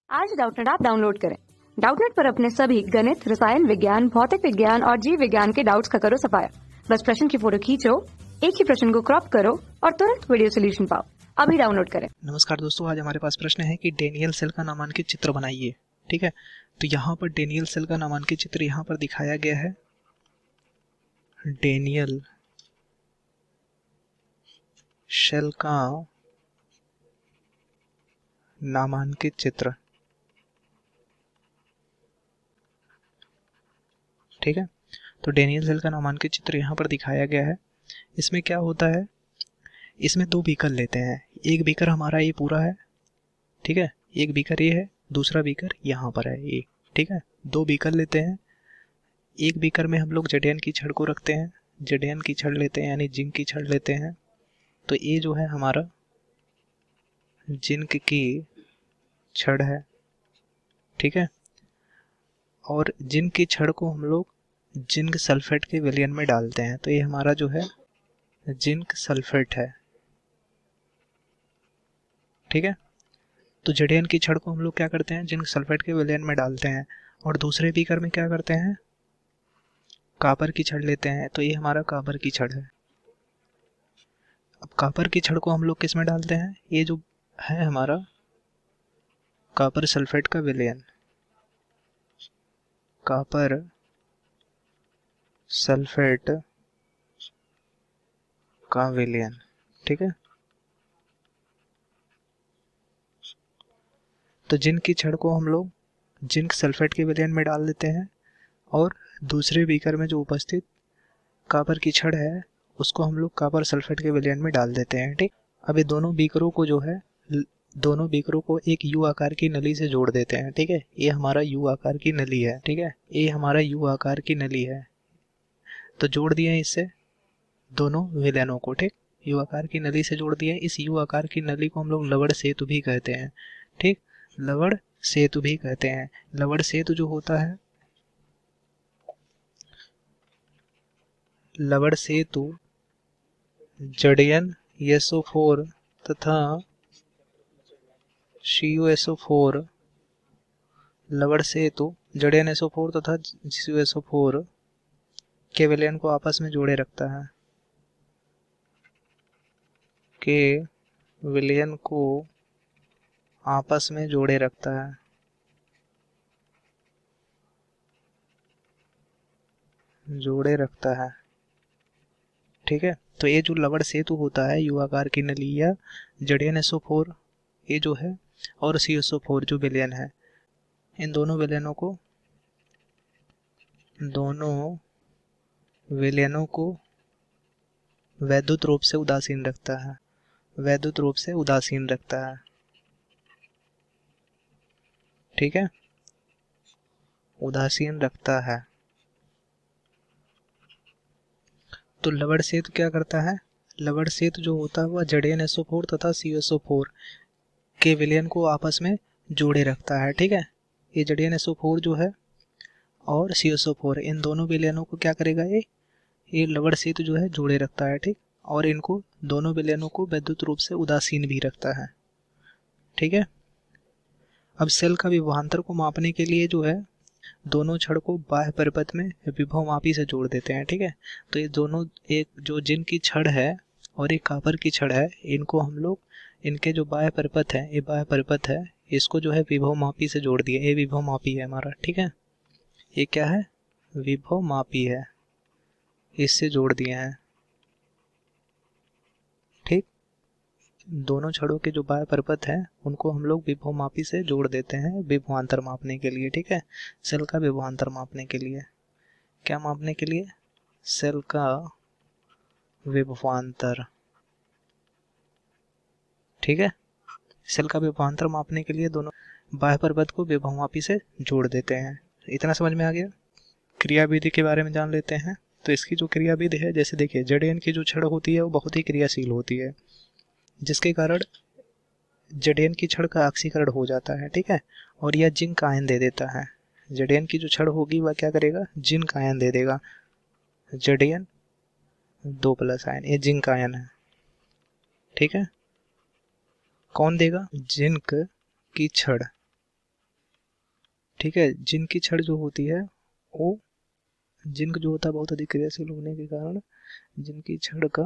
आज Doubtnut app download करें। Doubtnut पर अपने सभी गणित, रसायन विज्ञान, भौतिक विज्ञान और जीव विज्ञान के डाउट्स का करो सफाया। बस प्रश्न की फोटो खींचो, एक ही प्रश्न को क्रॉप करो और तुरंत वीडियो सोल्यूशन पाओ। अभी डाउनलोड करें। नमस्कार दोस्तों, आज हमारे पास प्रश्न है कि डेनियल सेल का नामांकित चित्र बनाइए। ठीक है, तो यहाँ पर डेनियल सेल का नामांकित चित्र यहाँ पर दिखाया गया है। डेनियल सेल का नामांकित चित्र। ठीक है, तो डेनियल सेल का नामांकित चित्र यहाँ पर दिखाया गया है। इसमें क्या होता है, इसमें दो बीकर लेते हैं। एक बीकर हमारा ये पूरा है, ठीक है, एक बीकर ये है, दूसरा बीकर यहाँ पर है ये। ठीक है, दो बीकर लेते हैं। एक बीकर में हम लोग जडेन की छड़ को रखते हैं, जडेन की छड़ लेते हैं यानी जिंक की छड़ लेते हैं। तो ये जो है हमारा जिंक की छड़ है। ठीक है, और जिंक की छड़ को हम लोग जिंक सल्फेट के विलयन में डालते हैं। तो ये हमारा जो है जिंक सल्फेट है। ठीक है, तो जडेन की छड़ को हम लोग क्या करते हैं, जिंक सल्फेट के विलयन में डालते हैं। और दूसरे बीकर में क्या करते हैं, कॉपर की छड़ लेते हैं। तो ये हमारा कॉपर की छड़ है। अब कॉपर की छड़ को हम लोग किस में डालते हैं, ये जो है हमारा कॉपर सल्फेट का विलयन, कॉपर सल्फेट का विलयन। ठीक है, तो जिंक की छड़ को हम लोग जिंक सल्फेट के विलयन में डाल देते हैं और दूसरे बीकर में जो उपस्थित कॉपर की छड़ है उसको हम लोग कॉपर सल्फेट के विलयन में डाल देते हैं। ठीक, अभी दोनों बीकरों को जो है, दोनों बीकरों को एक यू आकार की नली से जोड़ देते हैं। ठीक है, ये हमारा यू आकार की नली है। ठीक है, ये हमारा यू आकार की नली है। तो जोड़ दिए इससे दोनों विलयनों को। ठीक, यू आकार की नली से जोड़ दिए। इस यू आकार की नली को हम लोग लवण सेतु भी कहते हैं। ठीक, लवण सेतु भी कहते हैं। लवण सेतु जो होता है, लवण सेतु जड़यन SO4 तथा CuSO4, लवण सेतु जड़यन SO4 तथा CuSO4 के विलयन को आपस में जोड़े रखता है, के विलयन को आपस में जोड़े रखता है। जोड़े रखता है। ठीक है, तो ये जो लवण सेतु होता है, यू आकार की नली या जड़यन SO4 ये जो है, और CuSO4 जो विलयन है, इन दोनों विलयनों को वैद्युत रूप से उदासीन रखता है। वैद्युत रूप से उदासीन रखता है। ठीक है, उदासीन रखता है। तो लवण सेतु क्या करता है, लवण सेतु जो होता है वह जड़यन SO4 तथा CuSO4 के विलयन को आपस में जोड़े रखता है। ठीक है, ये जड़यन SO4 जो है और CuSO4 इन दोनों विलयनों को क्या करेगा, ये लवण सेतु जो है जोड़े रखता है। ठीक, और इनको दोनों विलयनों को विद्युत रूप से उदासीन भी रखता है। ठीक है, अब सेल का विभवांतर को मापने के लिए जो है दोनों छड़ को बाह्य परिपथ में विभवमापी से जोड़ देते हैं। ठीक है, तो ये दोनों, एक जो जिंक की छड़ है और एक कॉपर की छड़ है, इनको हम लोग, इनके जो बाह्य परिपथ है, ये बाह्य परिपथ है, इसको जो है विभवमापी से जोड़ दिए। ये विभवमापी है हमारा। ठीक है, ये क्या है, विभवमापी है, इससे जोड़ दिए हैं। ठीक, दोनों छड़ों के जो बाह्य परिपथ हैं उनको हम लोग विभवमापी से जोड़ देते हैं विभवांतर मापने के लिए। ठीक है, सेल का विभवांतर मापने के लिए, क्या मापने के लिए, सेल का विभवांतर। ठीक है, सेल का विभवांतर मापने के लिए दोनों बाह्य परिपथ को विभवमापी से जोड़ देते हैं। इतना समझ में आ गया। क्रियाविधि के बारे में जान लेते हैं। तो इसकी जो क्रियाविधि है, जैसे देखिए जड़यन की जो छड़ होती है वो बहुत ही क्रियाशील होती है, जिसके कारण जड़यन की छड़ का ऑक्सीकरण हो जाता है। ठीक है, और यह जिंक आयन दे देता है। जड़यन की जो छड़ होगी वह क्या करेगा, जिंक आयन दे देगा। जड़यन 2+ आयन, ये जिंक आयन है। ठीक है, कौन देगा, जिंक की छड़। ठीक है। जिंक की छड़ जो होती है वो, जिंक जो होता है बहुत अधिक क्रियाशील होने के कारण जिंक की छड़ का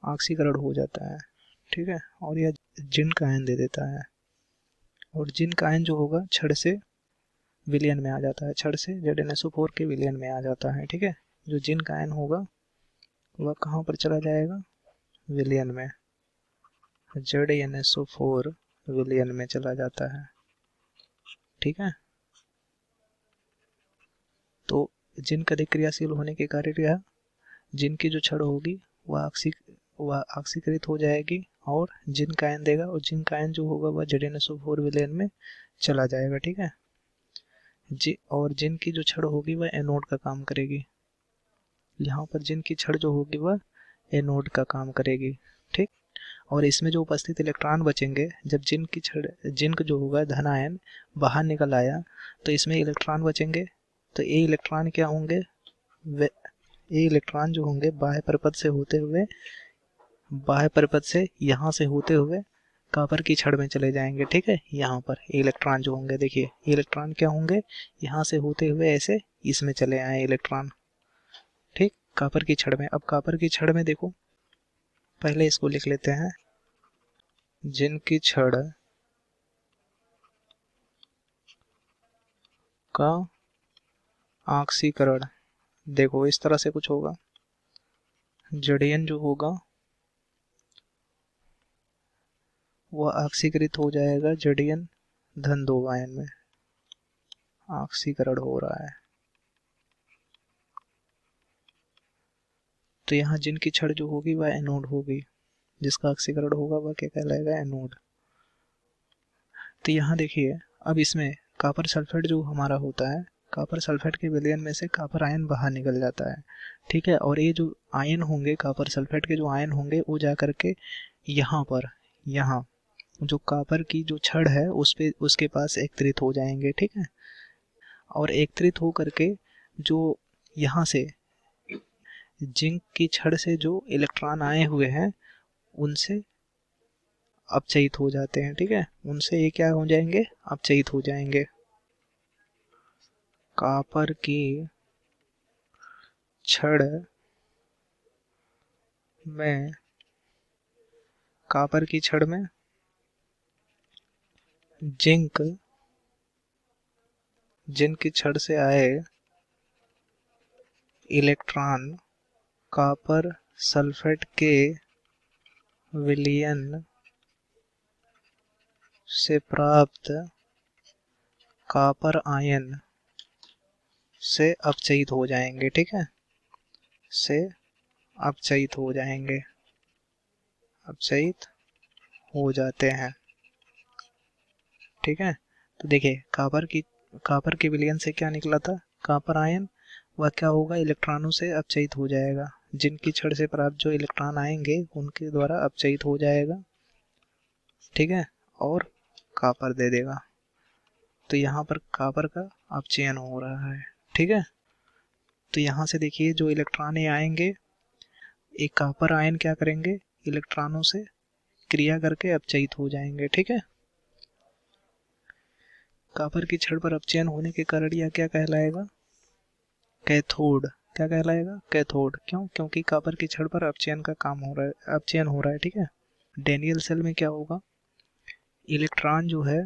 ऑक्सीकरण हो जाता है, ठीक है, और यह जिंक आयन दे देता है। और जिंक आयन जो होगा छड़ से विलयन में आ जाता है, छड़ से ZnSO4 के विलयन में आ जाता है, ठीक है। जो जिंक आयन होगा वह कहाँ पर चला जाएगा, विलयन में, ZnSO4 विलयन में चला जाता है, ठीक है। तो जिंक अधिक क्रियाशील होने के कारण यह जिंक की जो छड़ होगी वह ऑक्सीकृत हो जाएगी और जिंक आयन देगा, और जिंक आयन जो होगा वह ZnSO4 विलयन में चला जाएगा, ठीक है। और जिंक की जो छड़ होगी वह एनोड का काम करेगी। यहाँ पर जिंक की छड़ जो होगी वह एनोड का काम करेगी, ठीक। और इसमें जो उपस्थित इलेक्ट्रॉन बचेंगे, जब जिंक जो होगा धन आयन बाहर निकल आया तो इसमें इलेक्ट्रॉन बचेंगे, तो ये इलेक्ट्रॉन क्या होंगे, ये इलेक्ट्रॉन जो होंगे बाह्य परिपथ से यहाँ से होते हुए कॉपर की छड़ में चले जाएंगे, ठीक है। यहाँ पर इलेक्ट्रॉन जो होंगे, देखिए इलेक्ट्रॉन क्या होंगे, यहाँ से होते हुए ऐसे इसमें चले आए इलेक्ट्रॉन, ठीक, कॉपर की छड़ में। अब कॉपर की छड़ में देखो, पहले इसको लिख लेते हैं, जिंक की छड़ का ऑक्सीकरण, देखो इस तरह से कुछ होगा, जड़ीयन जो होगा वह ऑक्सीकृत हो जाएगा जड़ीयन धन 2 आयन में, ऑक्सीकरण हो रहा है। तो यहाँ जिंक की छड़ जो होगी वह एनोड होगी, जिसका ऑक्सीकरण होगा वह क्या कहलाएगा, एनोड। तो यहाँ देखिए, अब इसमें कॉपर सल्फेट जो हमारा होता है, कॉपर सल्फेट के विलयन में से कॉपर आयन बाहर निकल जाता है, ठीक है। और ये जो आयन होंगे, कॉपर सल्फेट के जो आयन होंगे वो जा करके यहाँ जो कॉपर की जो छड़ है उसके पास एकत्रित हो जाएंगे, ठीक है। और एकत्रित हो करके जो यहाँ से जिंक की छड़ से जो इलेक्ट्रॉन आए हुए हैं उनसे अपचयित हो जाते हैं, ठीक है। उनसे ये क्या हो जाएंगे, अपचयित हो जाएंगे। कॉपर की छड़ में जिंक की छड़ से आए इलेक्ट्रॉन कॉपर सल्फेट के विलयन से प्राप्त कॉपर आयन से अपचयित हो जाएंगे, ठीक है, से अपचयित हो जाएंगे, अपचयित हो जाते हैं, ठीक है। तो देखिए कॉपर के विलयन से क्या निकला था, कॉपर आयन, वह क्या होगा, इलेक्ट्रॉनों से अपचयित हो जाएगा, जिनकी छड़ से प्राप्त जो इलेक्ट्रॉन आएंगे उनके द्वारा अपचयित हो जाएगा, ठीक है, और कॉपर दे देगा। तो यहाँ पर कॉपर का अपचयन हो रहा है, ठीक है। तो यहाँ से देखिए जो इलेक्ट्रॉन आएंगे, एक कॉपर आयन क्या करेंगे, इलेक्ट्रॉनों से क्रिया करके अपचयित हो जाएंगे, ठीक है। कॉपर की छड़ पर अपचयन होने के कारण यह क्या कहलाएगा, कैथोड। क्या कहलाएगा, कैथोड। क्यों, क्योंकि कॉपर की छड़ पर अपचयन का काम हो रहा है, अपचयन हो रहा है, ठीक है। डैनियल सेल में क्या होगा, इलेक्ट्रॉन जो है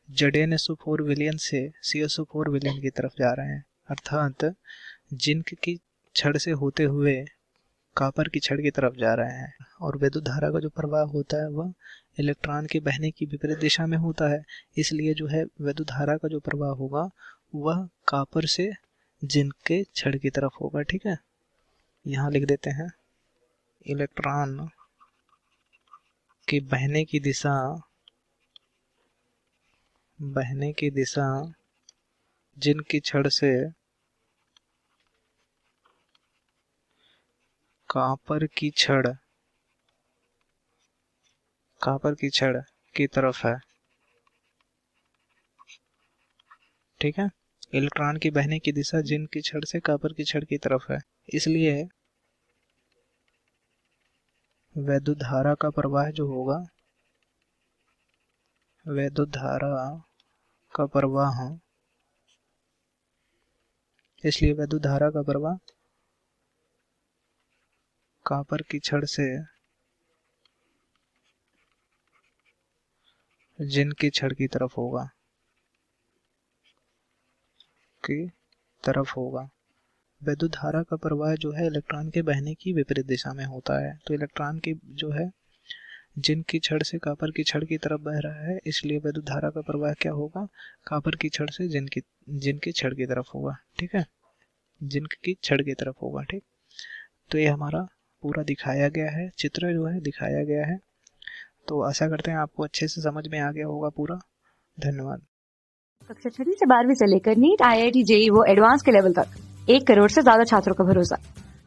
ZnSO4 विलयन से CSO4 विलयन की तरफ जा रहे हैं, अर्थात जिंक की छड़ से होते हुए कॉपर की छड़ की तरफ जा रहे हैं। और विद्युत धारा का जो प्रवाह होता है वह इलेक्ट्रॉन के बहने की विपरीत दिशा में होता है, इसलिए जो है विद्युत धारा का जो प्रवाह होगा वह कॉपर से जिंक के छड़ की तरफ होगा, ठीक है। यहाँ लिख देते हैं, इलेक्ट्रॉन की बहने की दिशा जिंक की छड़ से कॉपर की छड़ की तरफ है, ठीक है। इलेक्ट्रॉन की बहने की दिशा जिंक की छड़ से कॉपर की छड़ की तरफ है, इसलिए वैद्युत धारा का प्रवाह जो होगा, वैद्युत धारा का प्रवाह, इसलिए वैद्युत धारा का प्रवाह कॉपर की छड़ से जिंक की छड़ की तरफ होगा, वैद्युत धारा का प्रवाह जो है इलेक्ट्रॉन के बहने की विपरीत दिशा में होता है। तो इलेक्ट्रॉन की जो है जिंक की छड़ से कॉपर की छड़ की तरफ बह रहा है, इसलिए विद्युत धारा का प्रवाह क्या होगा, कॉपर की छड़ से जिंक की छड़ की तरफ होगा। ठीक है, जिंक की छड़ की तरफ होगा। ठीक, तो ये हमारा पूरा दिखाया गया है, चित्र जो है दिखाया गया है। तो आशा करते हैं आपको अच्छे से समझ में आ गया होगा पूरा। धन्यवाद। कक्षा 6वीं से 12वीं से लेकर नीट, IIT, JEE वो एडवांस के लेवल तक 1 करोड़ से ज्यादा छात्रों का भरोसा।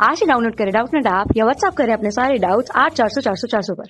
आज ही डाउनलोड करें डाउटनेट ऐप या व्हाट्सएप करें अपने सारे डाउट्स 8400 400 400 पर।